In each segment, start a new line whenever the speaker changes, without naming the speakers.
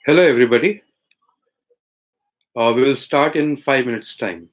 Hello, everybody. We'll start in 5 minutes' time.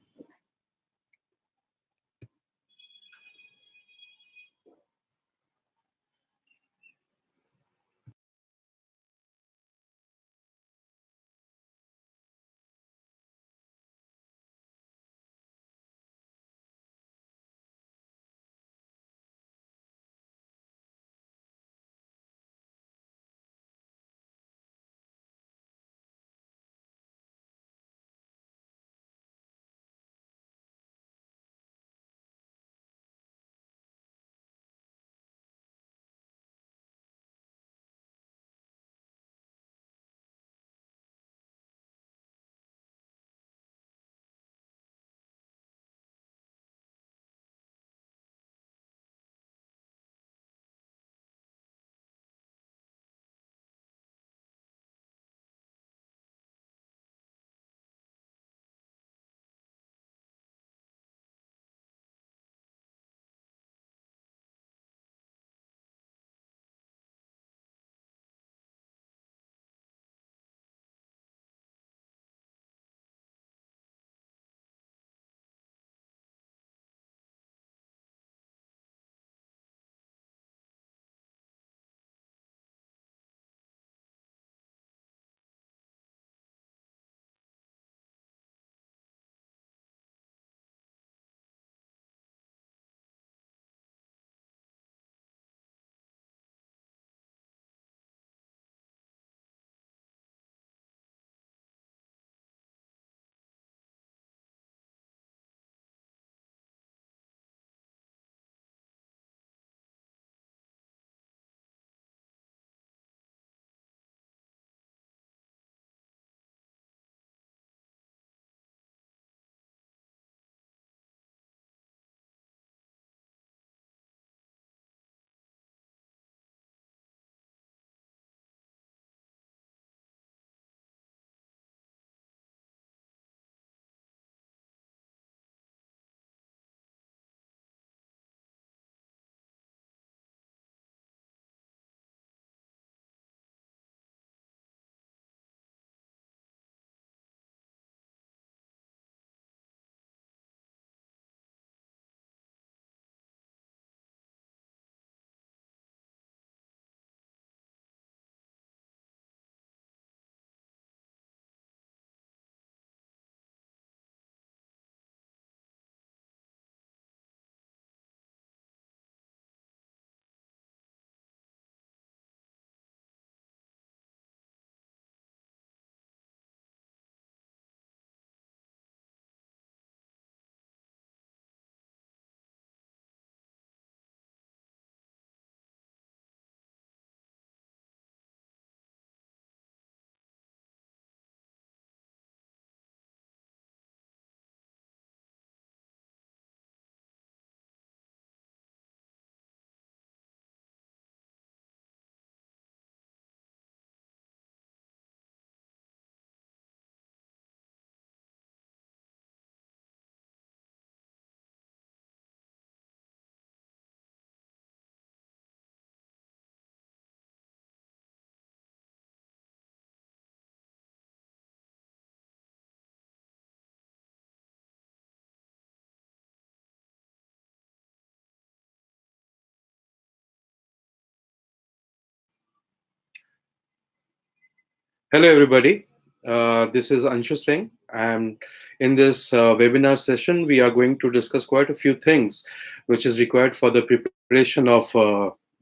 Hello, everybody. This is Anshu Singh. And in this webinar session, we are going to discuss quite a few things which is required for the preparation of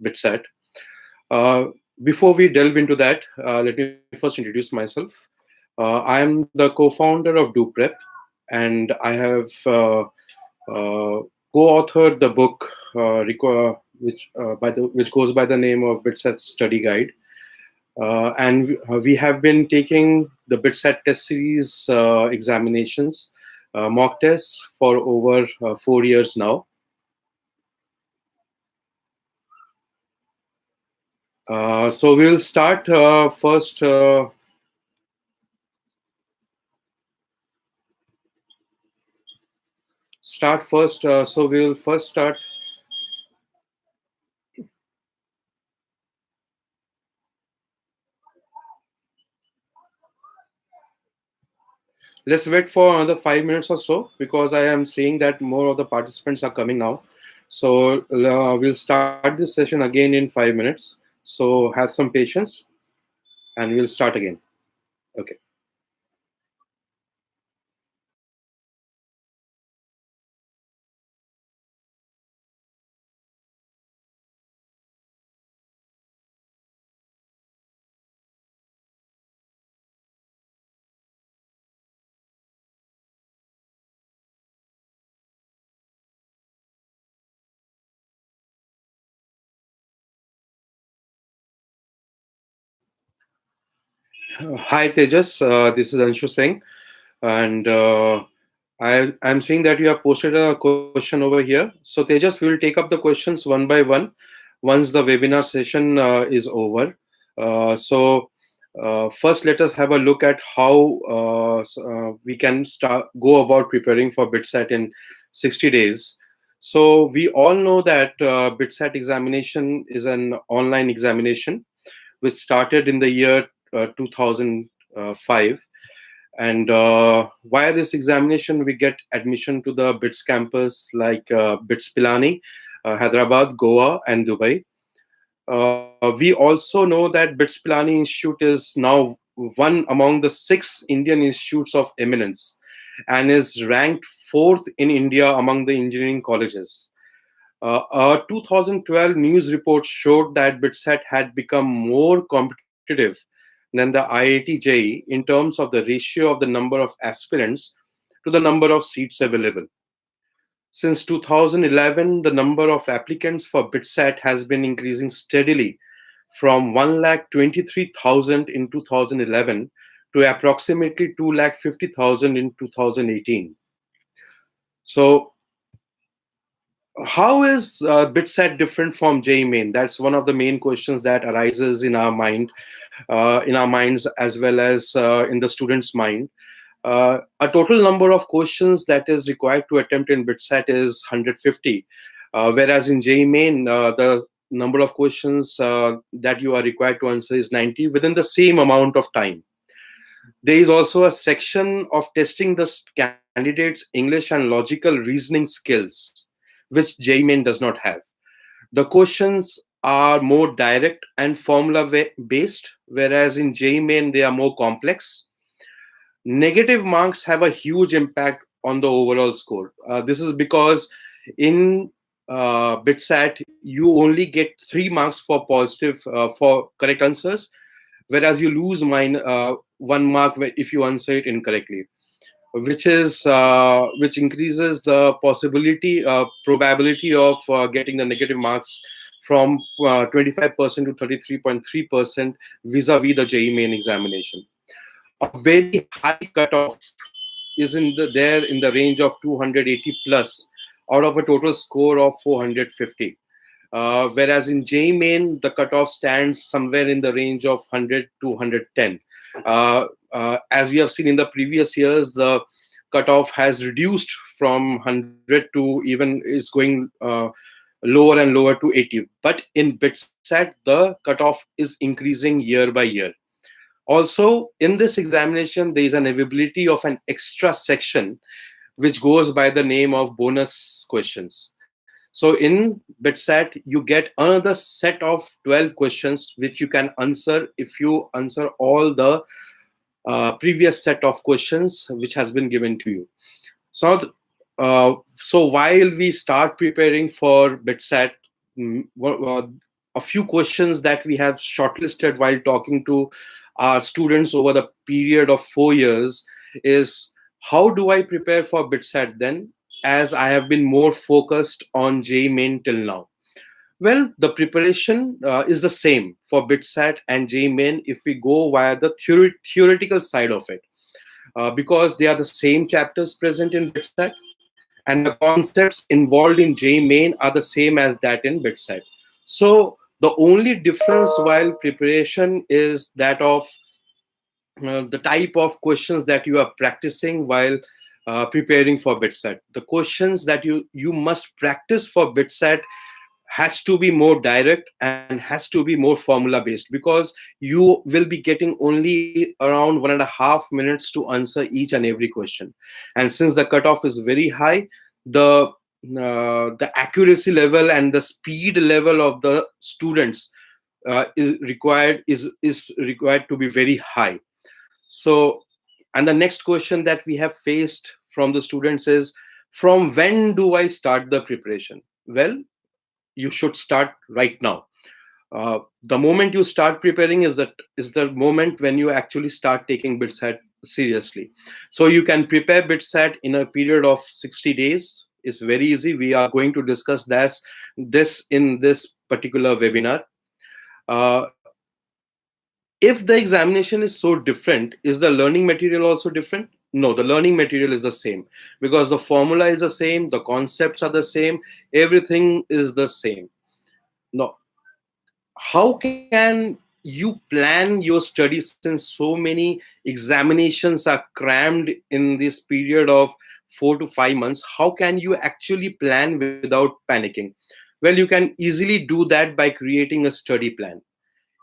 BITSAT. Uh, Before we delve into that, let me first introduce myself. I am the co-founder of DoPrep, and I have co-authored the book which goes by the name of BITSAT Study Guide. And we have been taking the BITSAT test series examinations, mock tests for over 4 years now. So we'll start first. So we'll first start. Let's wait for another 5 minutes or so because I am seeing that more of the participants are coming now. So we'll start this session again in 5 minutes. So have some patience and we'll start again. Okay. Hi Tejas, this is Anshu Singh, and I'm seeing that you have posted a question over here. So Tejas, we'll take up the questions one by one once the webinar session is over. First, let us have a look at how we can start go about preparing for BITSAT in 60 days. So we all know that BITSAT examination is an online examination which started in the year 2005. And via this examination, we get admission to the BITS campus like BITS Pilani, Hyderabad, Goa, and Dubai. We also know that BITS Pilani Institute is now one among the 6 Indian institutes of eminence and is ranked fourth in India among the engineering colleges. A 2012 news report showed that BITSAT had become more competitive than the IIT JEE in terms of the ratio of the number of aspirants to the number of seats available. Since 2011, the number of applicants for BITSAT has been increasing steadily from 1,23,000 in 2011 to approximately 2,50,000 in 2018. So, how is BITSAT different from JEE Main? That's one of the main questions that arises in our minds as well as in the student's mind. A total number of questions that is required to attempt in BITSAT is 150, whereas in JEE Main, the number of questions that you are required to answer is 90 within the same amount of time. There is also a section of testing the candidate's English and logical reasoning skills, which JEE Main does not have. The questions are more direct and formula based, whereas in JEE Main they are more complex. Negative marks have a huge impact on the overall score. This is because in BITSAT you only get 3 marks for positive for correct answers, whereas you lose 1 mark if you answer it incorrectly, which increases the probability of getting the negative marks from 25% to 33.3% vis-a-vis the JEE main examination. A very high cutoff is there in the range of 280 plus out of a total score of 450. Whereas in JEE Main, the cutoff stands somewhere in the range of 100 to 110. As we have seen in the previous years, the cutoff has reduced from 100 to even is going lower and lower to 80. But in BITSAT, the cutoff is increasing year by year. Also, in this examination, there is an availability of an extra section which goes by the name of bonus questions. So in BITSAT, you get another set of 12 questions which you can answer if you answer all the previous set of questions which has been given to you. So while we start preparing for BITSAT, a few questions that we have shortlisted while talking to our students over the period of 4 years is, how do I prepare for BITSAT then, as I have been more focused on JEE Main till now? Well, the preparation is the same for BITSAT and JEE Main if we go via the theoretical side of it, because they are the same chapters present in BITSAT, and the concepts involved in JEE Main are the same as that in BITSAT. So the only difference while preparation is that of the type of questions that you are practicing while preparing for BITSAT. The questions that you must practice for BITSAT has to be more direct and has to be more formula based, because you will be getting only around 1.5 minutes to answer each and every question. And since the cutoff is very high, the accuracy level and the speed level of the students is required to be very high. So, and the next question that we have faced from the students is, from when do I start the preparation? Well, you should start right now. The moment you start preparing is the moment when you actually start taking BITSAT seriously. So you can prepare BITSAT in a period of 60 days. It's very easy. We are going to discuss this in this particular webinar. Uh, if the examination is so different, is the learning material also different? No, the learning material is the same, because the formula is the same, the concepts are the same, everything is the same. Now, how can you plan your study, since so many examinations are crammed in this period of 4 to 5 months? How can you actually plan without panicking? Well, you can easily do that by creating a study plan.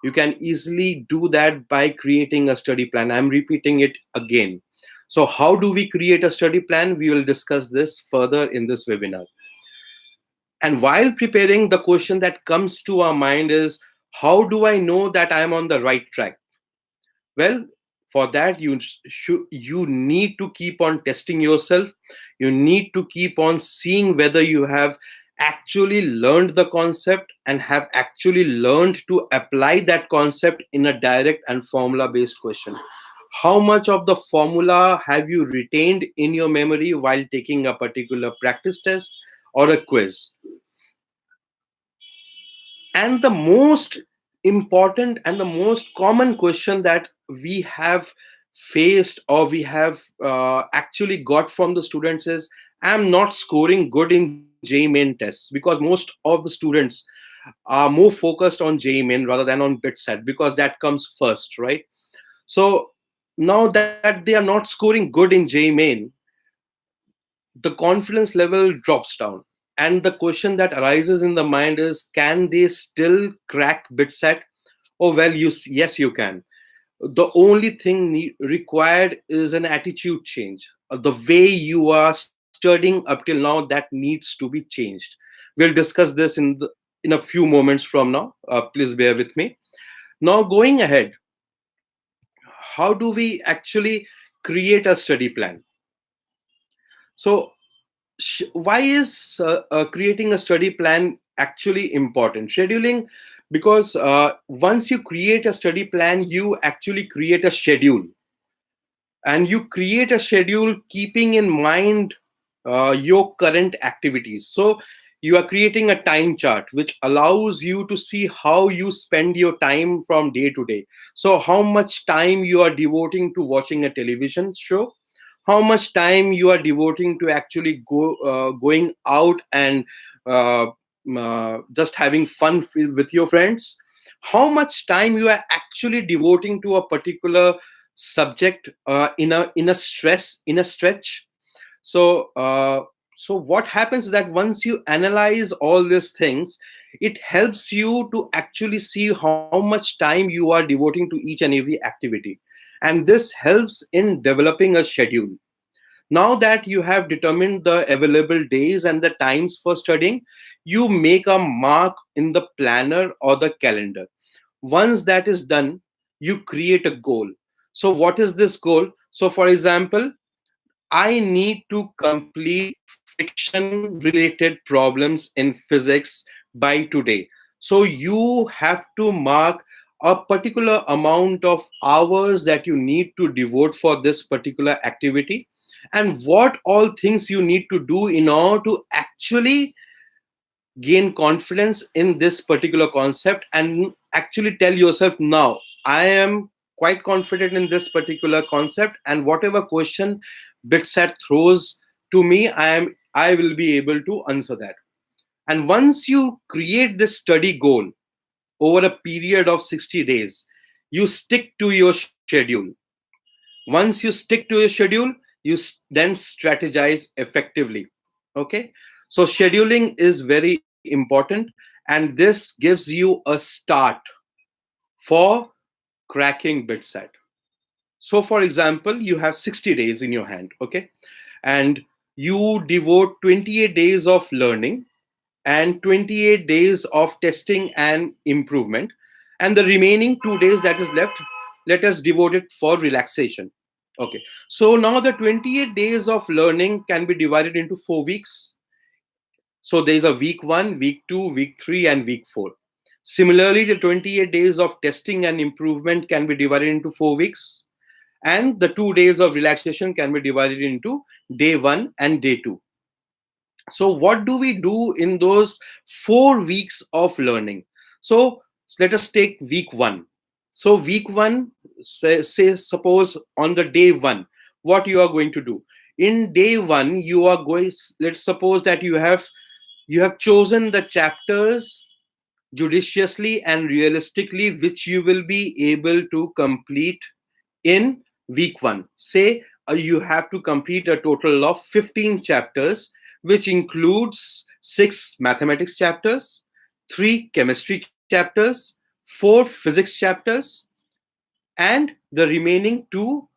You can easily do that by creating a study plan. I'm repeating it again. So how do we create a study plan? We will discuss this further in this webinar. And while preparing, the question that comes to our mind is, how do I know that I am on the right track? Well, for that, you need to keep on testing yourself. You need to keep on seeing whether you have actually learned the concept and have actually learned to apply that concept in a direct and formula based question. How much of the formula have you retained in your memory while taking a particular practice test or a quiz? And the most important and the most common question that we have faced, or we have actually got from the students, is, I'm not scoring good in JEE main tests, because most of the students are more focused on JEE main rather than on BITSAT, because that comes first, right? So now that they are not scoring good in JEE main, the confidence level drops down. And the question that arises in the mind is, can they still crack BITSAT? Oh, well, yes, you can. The only thing required is an attitude change. The way you are studying up till now, that needs to be changed. We'll discuss this in a few moments from now. Please bear with me. Now, going ahead, how do we actually create a study plan? So, why is creating a study plan actually important? Scheduling, because once you create a study plan, you actually create a schedule, and you create a schedule keeping in mind your current activities. So you are creating a time chart which allows you to see how you spend your time from day to day. So how much time you are devoting to watching a television show, how much time you are devoting to actually going out and uh, just having fun with your friends, how much time you are actually devoting to a particular subject in a stretch. So so what happens is that once you analyze all these things, it helps you to actually see how much time you are devoting to each and every activity, and this helps in developing a schedule. Now that you have determined the available days and the times for studying, you make a mark in the planner or the calendar. Once that is done, you create a goal. So what is this goal? So for example, I need to complete friction related problems in physics by today. So you have to mark a particular amount of hours that you need to devote for this particular activity, and what all things you need to do in order to actually gain confidence in this particular concept, and actually tell yourself, now I am quite confident in this particular concept, and whatever question BITSAT throws to me, I will be able to answer that. And once you create this study goal over a period of 60 days, you stick to your schedule. Once you stick to your schedule, then strategize effectively. Okay, so scheduling is very important. and this gives you a start for cracking BITSAT. So, for example, you have 60 days in your hand, okay? And you devote 28 days of learning and 28 days of testing and improvement. And the remaining 2 days that is left, let us devote it for relaxation. Okay. So now the 28 days of learning can be divided into 4 weeks. So there's a week one, week two, week three, and week four. Similarly, the 28 days of testing and improvement can be divided into 4 weeks, and the 2 days of relaxation can be divided into day one and day two. So what do we do in those 4 weeks of learning? So let us take week one. So week one, say suppose on the day one, what you are going to do? In day one, you are going. Let's suppose that you have chosen the chapters judiciously and realistically, which you will be able to complete in week one. Say you have to complete a total of 15 chapters, which includes 6 mathematics chapters, 3 chemistry chapters, 4 physics chapters, and the remaining 2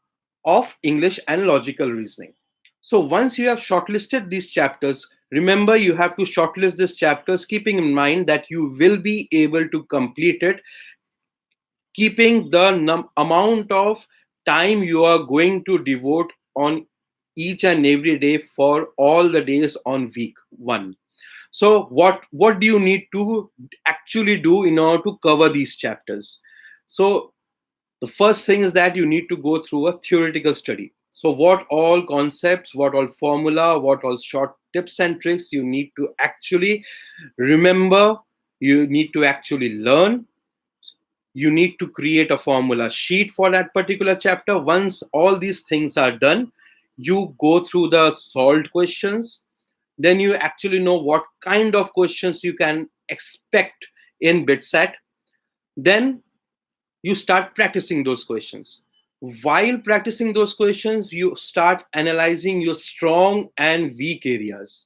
of English and logical reasoning. So once you have shortlisted these chapters, remember you have to shortlist these chapters keeping in mind that you will be able to complete it, keeping the amount of time you are going to devote on each and every day for all the days on week one. So what do you need to actually do in order to cover these chapters? So the first thing is that you need to go through a theoretical study. So what all concepts, what all formula, what all short tips and tricks you need to actually remember, you need to actually learn. You need to create a formula sheet for that particular chapter. Once all these things are done, you go through the solved questions. Then you actually know what kind of questions you can expect in BITSAT. Then you start practicing those questions. While practicing those questions, you start analyzing your strong and weak areas.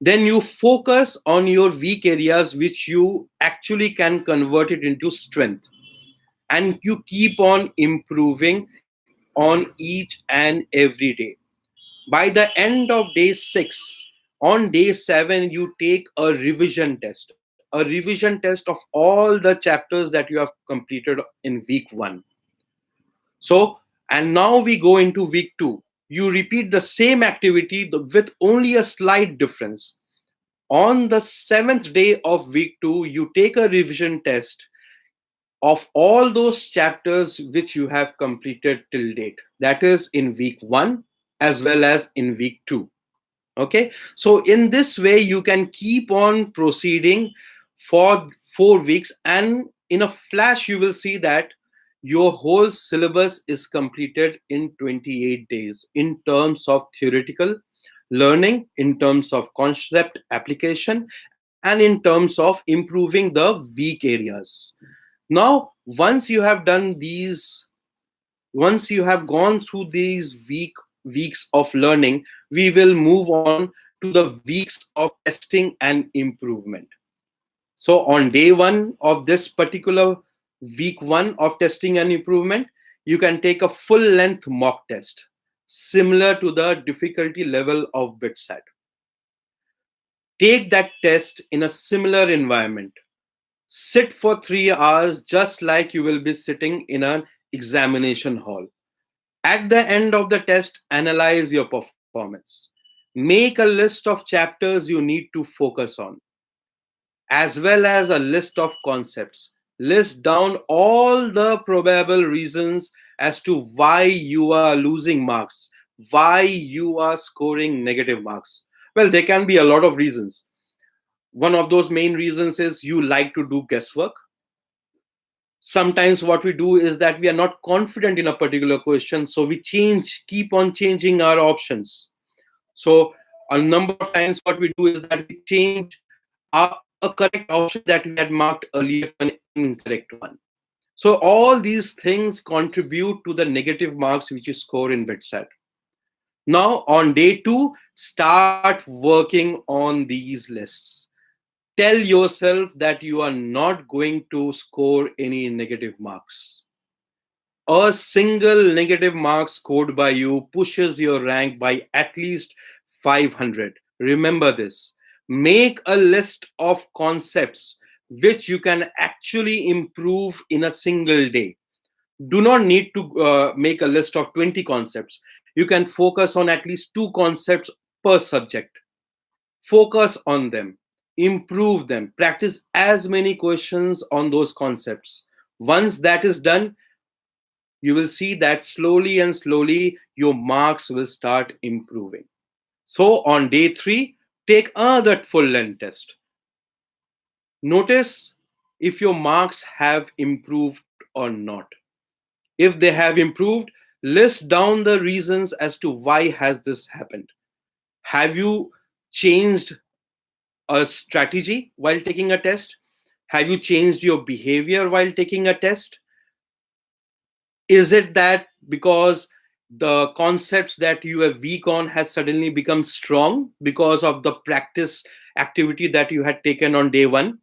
Then you focus on your weak areas, which you actually can convert it into strength, and you keep on improving on each and every day. By the end of day 6, on day 7, you take a revision test of all the chapters that you have completed in week 1. So, and now we go into week 2. You repeat the same activity with only a slight difference. On the 7th day of week 2, you take a revision test of all those chapters which you have completed till date. That is in week 1 as well as in week 2. Okay, so in this way you can keep on proceeding for 4 weeks, and in a flash you will see that your whole syllabus is completed in 28 days in terms of theoretical learning, in terms of concept application, and in terms of improving the weak areas. Now once you have gone through these weeks of learning, we will move on to the weeks of testing and improvement. So on day 1 of this particular week 1 of testing and improvement, you can take a full length mock test similar to the difficulty level of BITSAT. Take that test in a similar environment. Sit for 3 hours just like you will be sitting in an examination hall. At the end of the test, analyze your performance. Make a list of chapters you need to focus on, as well as a list of concepts. List down all the probable reasons as to why you are losing marks, why you are scoring negative marks. Well, there can be a lot of reasons. One of those main reasons is you like to do guesswork. Sometimes what we do is that we are not confident in a particular question, so we keep on changing our options. So a number of times what we do is that we change a correct option that we had marked earlier to an incorrect one. So all these things contribute to the negative marks which you score in BITSAT. Now on day 2, start working on these lists. Tell yourself that you are not going to score any negative marks. A single negative mark scored by you pushes your rank by at least 500. Remember this. Make a list of concepts which you can actually improve in a single day. Do not need to make a list of 20 concepts. You can focus on at least two concepts per subject. Focus on them, improve them, practice as many questions on those concepts. Once that is done, you will see that slowly and slowly your marks will start improving. So on day 3, take another full length test. Notice if your marks have improved or not. If they have improved, list down the reasons as to why has this happened. Have you changed a strategy while taking a test? Have you changed your behavior while taking a test? Is it that because the concepts that you are weak on has suddenly become strong because of the practice activity that you had taken on day 1?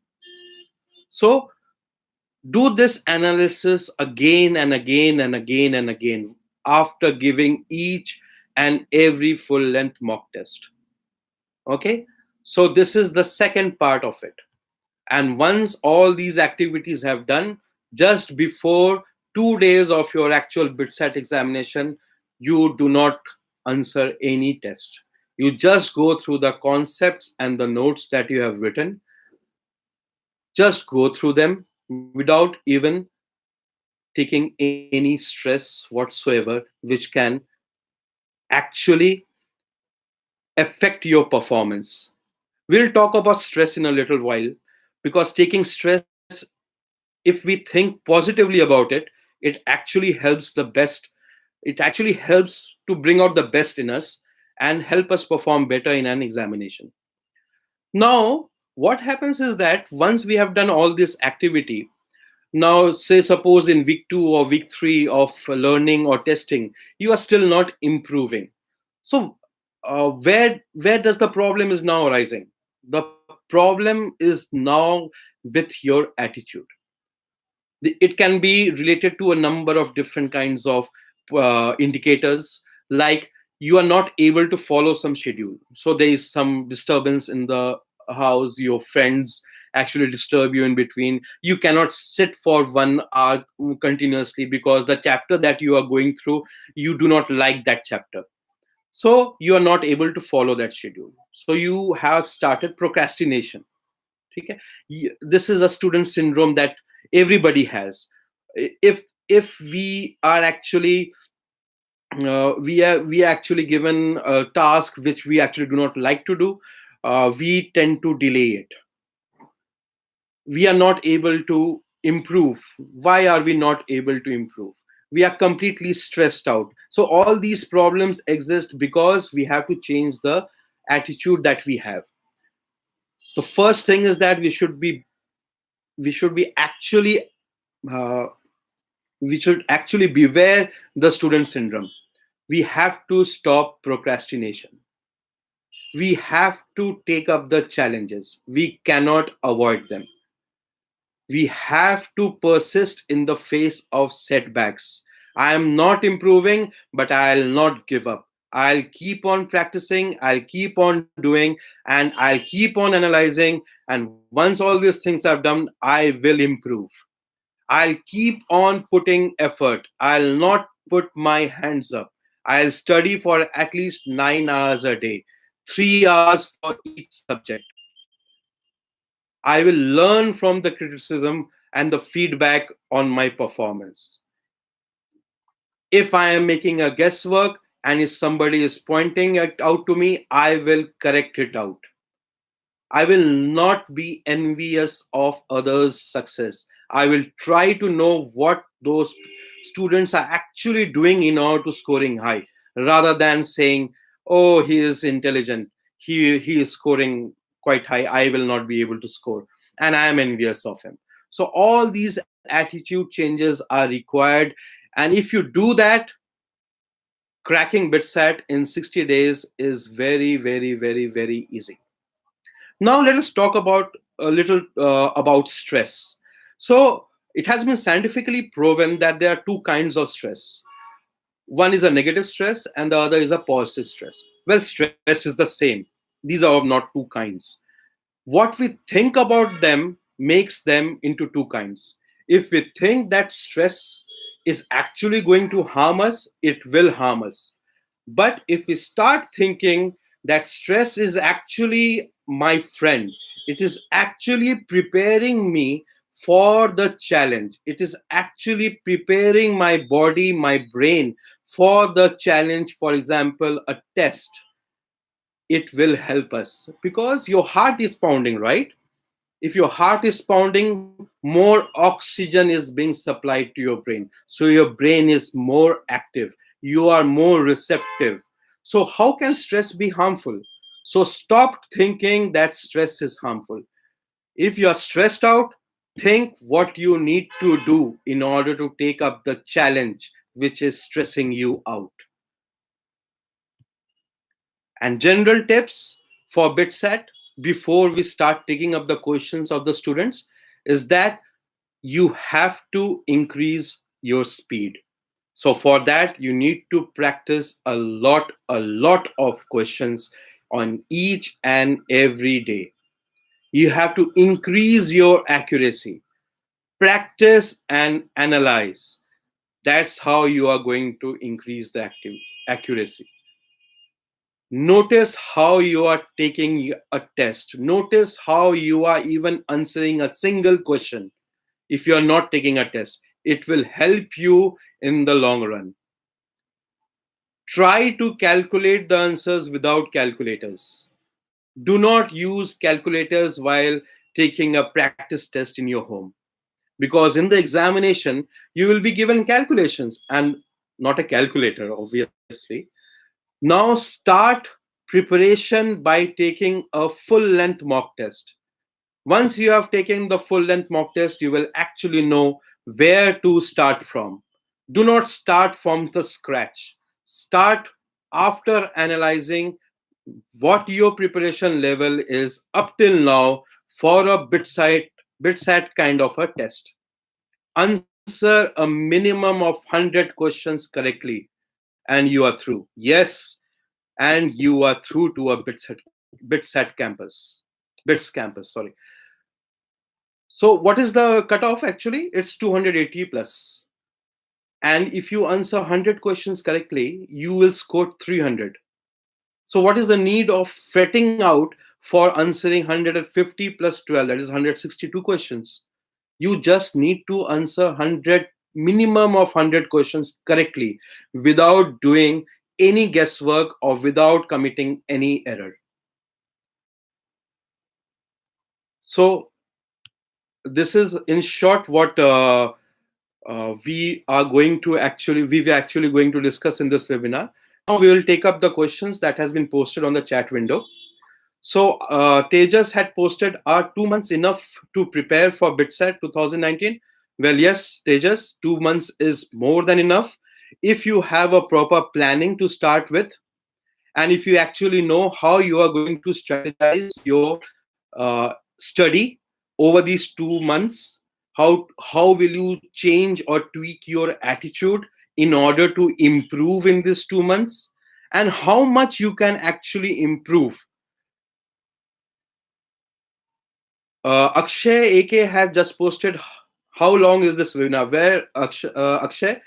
So do this analysis again and again and again and again after giving each and every full length mock test. Okay, so this is the second part of it. And once all these activities have done, just before 2 days of your actual BITSAT examination, you do not answer any test. You just go through the concepts and the notes that you have written. Just go through them without even taking any stress whatsoever, which can actually affect your performance. We'll talk about stress in a little while, because taking stress, if we think positively about it, it actually helps the best. It actually helps to bring out the best in us and help us perform better in an examination. Now, what happens is that once we have done all this activity, now say suppose in week 2 or week 3 of learning or testing, you are still not improving. So where does the problem is now arising? The problem is now with your attitude. It can be related to a number of different kinds of indicators, like you are not able to follow some schedule, so there is some disturbance in the house, your friends actually disturb you in between, you cannot sit for 1 hour continuously because the chapter that you are going through, you do not like that chapter, so you are not able to follow that schedule, so you have started procrastination. Okay? This is a student syndrome that everybody has. If we are actually we are actually given a task which we actually do not like to do, we tend to delay it. We are not able to improve. Why are we not able to improve? We are completely stressed out. So all these problems exist because we have to change the attitude that we have. The first thing is that we should be actually uh, we should actually beware the student syndrome. We have to stop procrastination. We have to take up the challenges. We cannot avoid them. We have to persist in the face of setbacks. I am not improving, but I'll not give up. I'll keep on practicing, I'll keep on doing, and I'll keep on analyzing. And once all these things are done, I will improve. I'll keep on putting effort. I'll not put my hands up. I'll study for at least 9 hours a day, 3 hours for each subject. I will learn from the criticism and the feedback on my performance. If I am making a guesswork and if somebody is pointing it out to me, I will correct it out. I will not be envious of others' success. I will try to know what those students are actually doing in order to scoring high, rather than saying, "Oh, he is intelligent. He is scoring quite high. I will not be able to score, and I am envious of him." So all these attitude changes are required, and if you do that, cracking BITSAT in 60 days is very, very, very, very easy. Now let us talk about a little about stress. So it has been scientifically proven that there are two kinds of stress. One is a negative stress and the other is a positive stress. Well, stress is the same. These are not two kinds. What we think about them makes them into two kinds. If we think that stress is actually going to harm us, it will harm us. But if we start thinking that stress is actually my friend, it is actually preparing me for the challenge, it is actually preparing my body, my brain for the challenge, for example, a test, it will help us because your heart is pounding, right? If your heart is pounding, more oxygen is being supplied to your brain. So your brain is more active. You are more receptive. So how can stress be harmful? So stop thinking that stress is harmful. If you are stressed out, think what you need to do in order to take up the challenge which is stressing you out. And general tips for BITSAT before we start taking up the questions of the students is that you have to increase your speed. So for that, you need to practice a lot of questions on each and every day. You have to increase your accuracy. Practice and analyze. That's how you are going to increase the accuracy. Notice how you are taking a test. Notice how you are even answering a single question. If you are not taking a test, it will help you in the long run. Try to calculate the answers without calculators. Do not use calculators while taking a practice test in your home, because in the examination you will be given calculations and not a calculator, obviously. Now start preparation by taking a full length mock test. Once you have taken the full length mock test, you will actually know where to start from. Do not start from the scratch. Start after analyzing what your preparation level is up till now for a BITSAT kind of a test. Answer a minimum of 100 questions correctly and you are through. Yes, and you are through to a BITSAT campus. BITS campus, sorry. So what is the cutoff actually? It's 280 plus. And if you answer 100 questions correctly, you will score 300. So what is the need of fretting out for answering 150 plus 12? That is 162 questions. You just need to answer 100, minimum of 100 questions correctly without doing any guesswork or without committing any error. So this is in short what we were actually going to discuss in this webinar. Now we will take up the questions that has been posted on the chat window. So Tejas had posted, are 2 months enough to prepare for BITSAT 2019? Well, yes, Tejas, 2 months is more than enough if you have a proper planning to start with, and if you actually know how you are going to strategize your study over these 2 months. How will you change or tweak your attitude in order to improve in these 2 months, and how much you can actually improve. Akshay AK has just posted how long is this webinar. Where Akshay,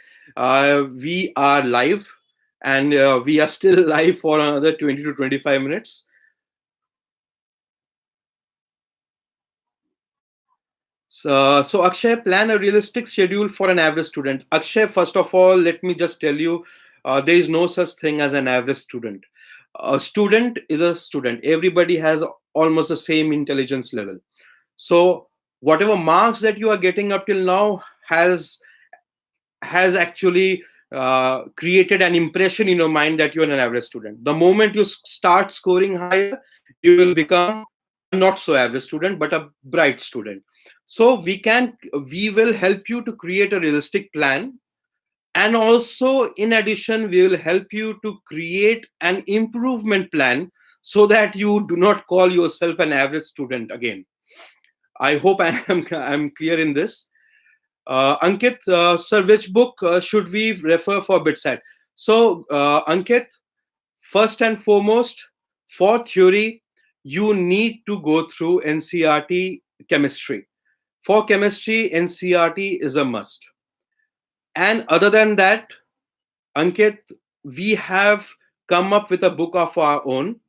we are live, and we are still live for another 20 to 25 minutes. So Akshay, plan a realistic schedule for an average student. Akshay, first of all, let me just tell you, there is no such thing as an average student. A student is a student. Everybody has almost the same intelligence level. So whatever marks that you are getting up till now has actually created an impression in your mind that you're an average student. The moment you start scoring higher, you will become a not so average student, but a bright student. So we will help you to create a realistic plan. And also, in addition, we will help you to create an improvement plan so that you do not call yourself an average student again. I hope I'm clear in this. Ankit, sir, which book should we refer for BITSAT? So, Ankit, first and foremost, for theory, you need to go through NCRT chemistry. For chemistry, NCRT is a must. And other than that, Ankit, we have come up with a book of our own,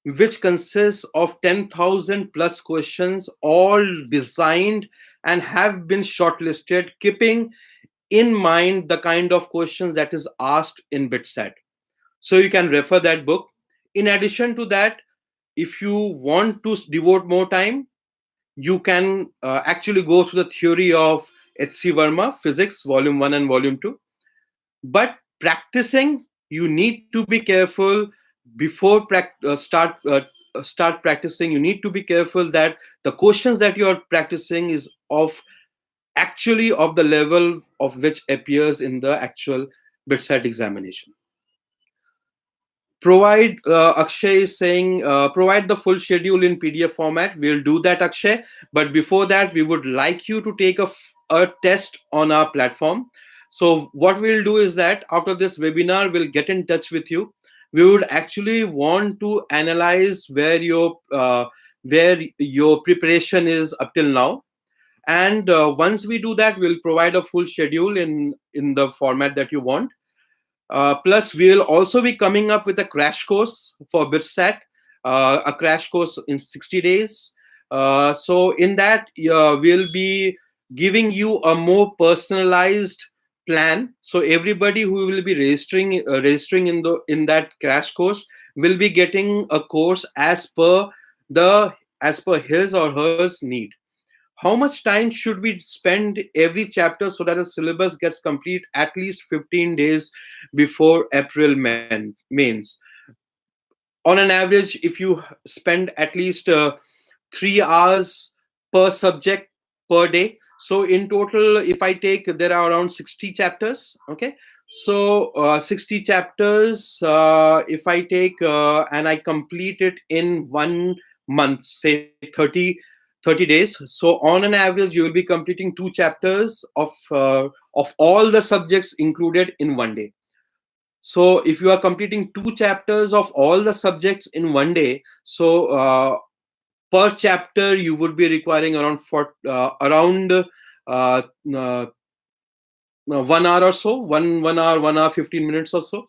which consists of 10,000 plus questions, all designed and have been shortlisted, keeping in mind the kind of questions that is asked in BITSAT. So you can refer that book. In addition to that, if you want to devote more time, you can actually go through the theory of H.C. Verma, Physics, Volume 1 and Volume 2. But practicing, you need to be careful before start practicing. You need to be careful that the questions that you are practicing is of actually of the level of which appears in the actual BITSAT examination. Provide, Akshay is saying, provide the full schedule in PDF format. We'll do that, Akshay. But before that, we would like you to take a test on our platform. So what we'll do is that after this webinar, we'll get in touch with you. We would actually want to analyze where your preparation is up till now. And once we do that, we'll provide a full schedule in the format that you want. Plus, we will also be coming up with a crash course for BITSAT, a crash course in 60 days. So in that, we'll be giving you a more personalized plan. So everybody who will be registering in that crash course will be getting a course the as per his or hers need. How much time should we spend every chapter so that the syllabus gets complete at least 15 days before April mains? On an average, if you spend at least 3 hours per subject per day, so in total, if I take, there are around 60 chapters. Okay, so 60 chapters, if I take and I complete it in 1 month, say 30 days, so on an average you will be completing 2 chapters of all the subjects included in 1 day. So if you are completing 2 chapters of all the subjects in 1 day, so per chapter you would be requiring around 1 hour or so, 1 hour 15 minutes or so,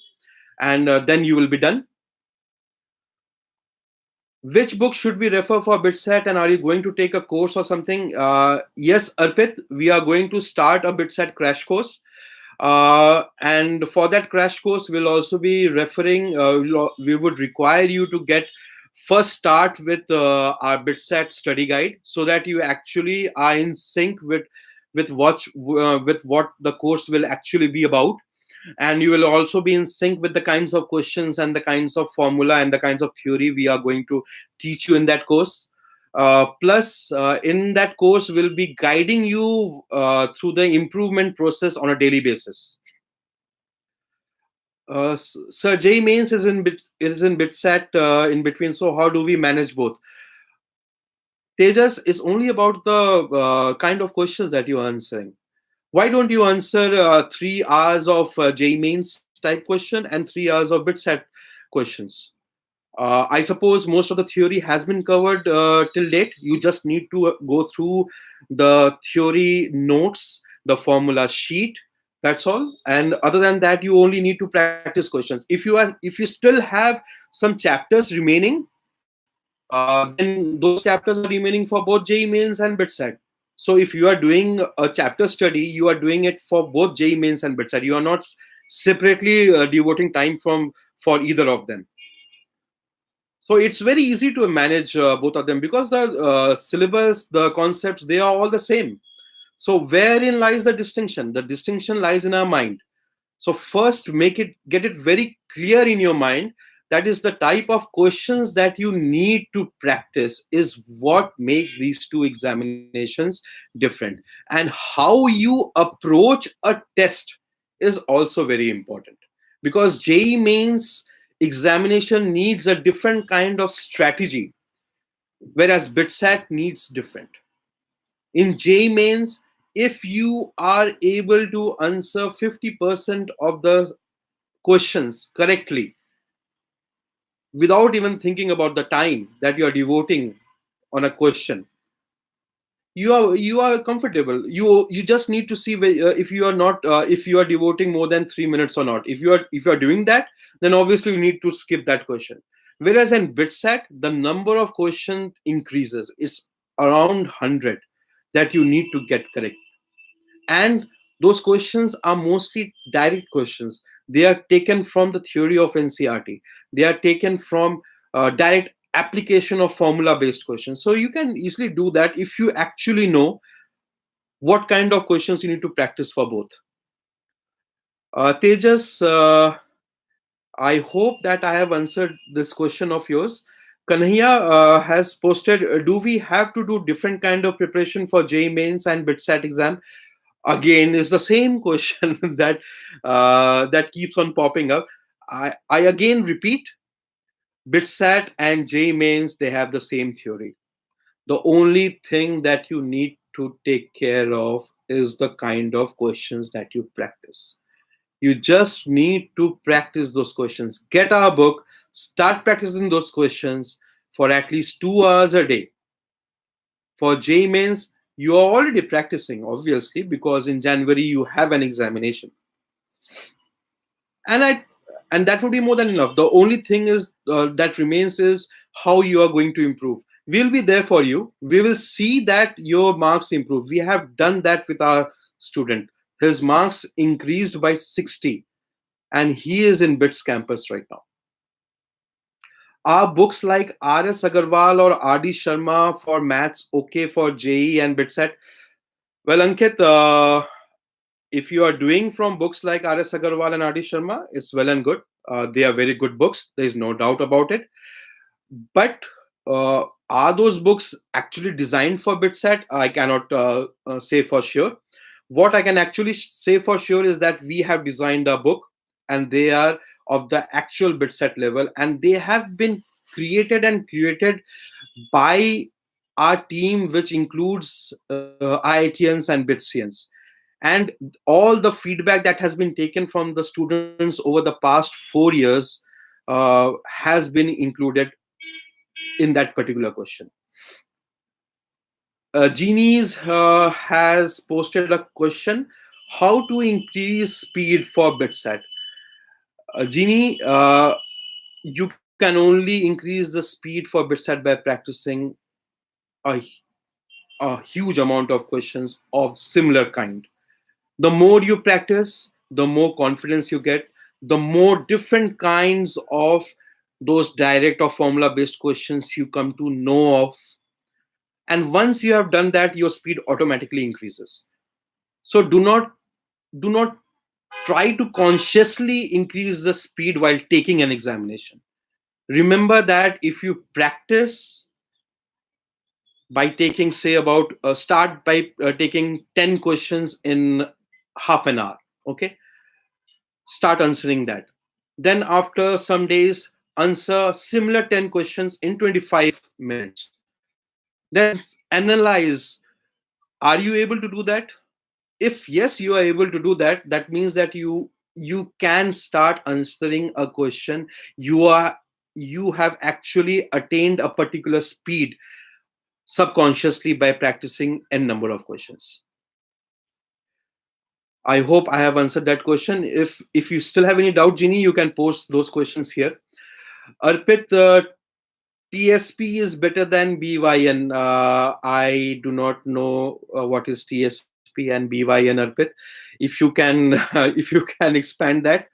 and then you will be done. Which book should we refer for BITSAT, and are you going to take a course or something? Yes, Arpit, we are going to start a BITSAT crash course. And for that crash course, we'll also be referring, we would require you to first start with our BITSAT study guide, so that you actually are in sync with what the course will actually be about. And you will also be in sync with the kinds of questions and the kinds of formula and the kinds of theory we are going to teach you in that course. Plus, in that course, we'll be guiding you through the improvement process on a daily basis. Sir, J mains is in BITSAT in between. So how do we manage both? Tejas, is only about the kind of questions that you're answering. Why don't you answer 3 hours of J mains type question and 3 hours of BITSAT questions? I suppose most of the theory has been covered till date. You just need to go through the theory notes, the formula sheet. That's all. And other than that, you only need to practice questions. If you still have some chapters remaining, then those chapters are remaining for both JEE mains and BITSAT. So if you are doing a chapter study, you are doing it for both JEE mains and BITSAT. You are not separately devoting time for either of them. So it's very easy to manage both of them, because the syllabus, the concepts, they are all the same. So wherein lies the distinction? The distinction lies in our mind. So first, get it very clear in your mind. That is the type of questions that you need to practice is what makes these two examinations different. And how you approach a test is also very important, because JEE mains examination needs a different kind of strategy, whereas BITSAT needs different. In J mains, if you are able to answer 50% of the questions correctly without even thinking about the time that you are devoting on a question, you are comfortable. You just need to see if you are not if you are devoting more than 3 minutes or not. If you are doing that, then obviously you need to skip that question. Whereas in BITSAT, the number of questions increases. It's around 100 that you need to get correct. And those questions are mostly direct questions. They are taken from the theory of NCRT. They are taken from direct application of formula based questions. So you can easily do that if you actually know what kind of questions you need to practice for both. Tejas, I hope that I have answered this question of yours. Kanhaiya has posted, do we have to do different kind of preparation for J mains and BITSAT exam? Again, is the same question that keeps on popping up. I again repeat, BITSAT and J mains, they have the same theory. The only thing that you need to take care of is the kind of questions that you practice. You just need to practice those questions. Get our book, start practicing those questions for at least 2 hours a day. For J mains, you are already practicing, obviously, because in January you have an examination. And that would be more than enough. The only thing is that remains is how you are going to improve. We'll be there for you. We will see that your marks improve. We have done that with our student. His marks increased by 60, and he is in BITS campus right now. Are books like R.S. Agarwal or R.D. Sharma for maths okay for JE and BITSAT? Well, Ankit, if you are doing from books like R.S. Agarwal and R.D. Sharma, it's well and good. They are very good books. There is no doubt about it. But are those books actually designed for BITSAT? I cannot say for sure. What I can actually say for sure is that we have designed a book, and they are of the actual BITSAT level, and they have been created and curated by our team, which includes IITians and BITSians. And all the feedback that has been taken from the students over the past 4 years has been included in that particular question. Genies has posted a question: how to increase speed for BITSAT? Genie, you can only increase the speed for BITSAT by practicing a, a huge amount of questions of similar kind. The more you practice, the more confidence you get, the more different kinds of those direct or formula based questions you come to know of. And once you have done that, your speed automatically increases. So do not try to consciously increase the speed while taking an examination. Remember that if you practice by taking, say, about start by taking 10 questions in half an hour, okay, start answering that. Then after some days, answer similar 10 questions in 25 minutes. Then analyze, are you able to do that? If yes, you are able to do that, that means that you can start answering a question. You have actually attained a particular speed subconsciously by practicing n number of questions. I hope I have answered that question. If you still have any doubt, Jeannie, you can post those questions here. Arpit, TSP is better than BYN. I do not know what is TSP and BYN, Arpit. If you can, if you can expand that,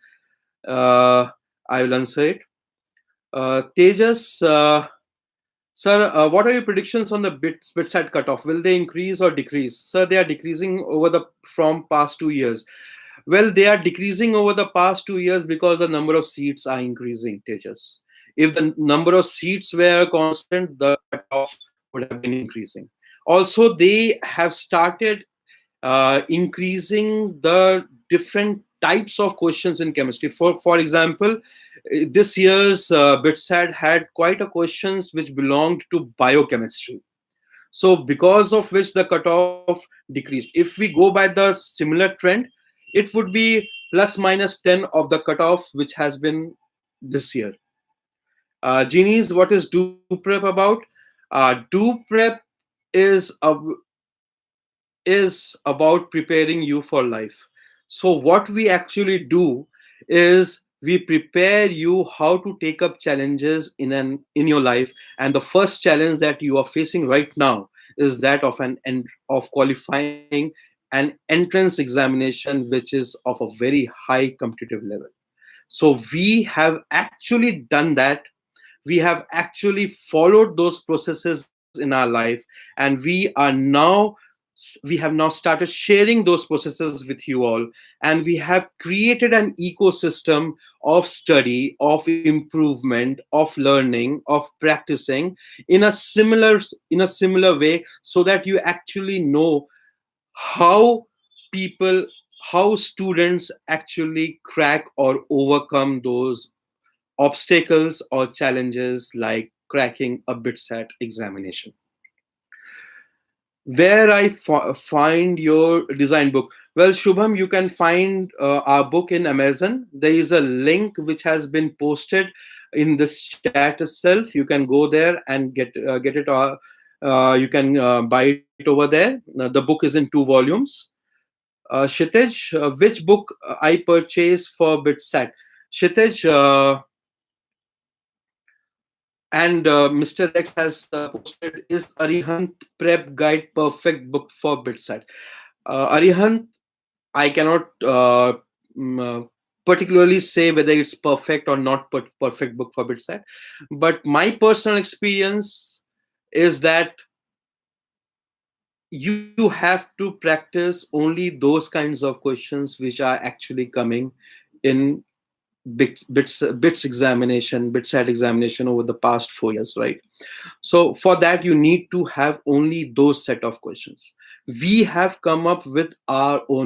uh, I will answer it. Tejas, sir, what are your predictions on the BITSAT cutoff? Will they increase or decrease? Sir, they are decreasing over the from past 2 years. Well, they are decreasing over the past 2 years because the number of seats are increasing, Tejas. If the number of seats were constant, the cutoff would have been increasing. Also, they have started increasing the different types of questions in chemistry. For example, this year's BITSAT had quite a questions which belonged to biochemistry. So because of which the cutoff decreased. If we go by the similar trend, it would be plus minus 10 of the cutoff which has been this year. Genies, what is DoPrep about? DoPrep is about preparing you for life. So what we actually do is we prepare you how to take up challenges in your life. And the first challenge that you are facing right now is that of of qualifying an entrance examination, which is of a very high competitive level. So we have actually done that. We have actually followed those processes in our life, and we have now started sharing those processes with you all, and we have created an ecosystem of study, of improvement, of learning, of practicing in a similar way, so that you actually know how people how students actually crack or overcome those obstacles or challenges like cracking a BITSAT examination. Where find your design book? Well, Shubham, you can find our book in Amazon. There is a link which has been posted in this chat itself. You can go there and get it. You can buy it over there. The book is in 2 volumes. Kshitij, which book I purchased for BITSAT? Kshitij, and Mr. X has posted, is Arihant Prep Guide perfect book for BITSAT? Arihant, I cannot particularly say whether it's perfect or not perfect book for BITSAT, but my personal experience is that you have to practice only those kinds of questions which are actually coming in BITS examination, BITSAT examination over the past 4 years, right? So for that, you need to have only those set of questions. We have come up with our own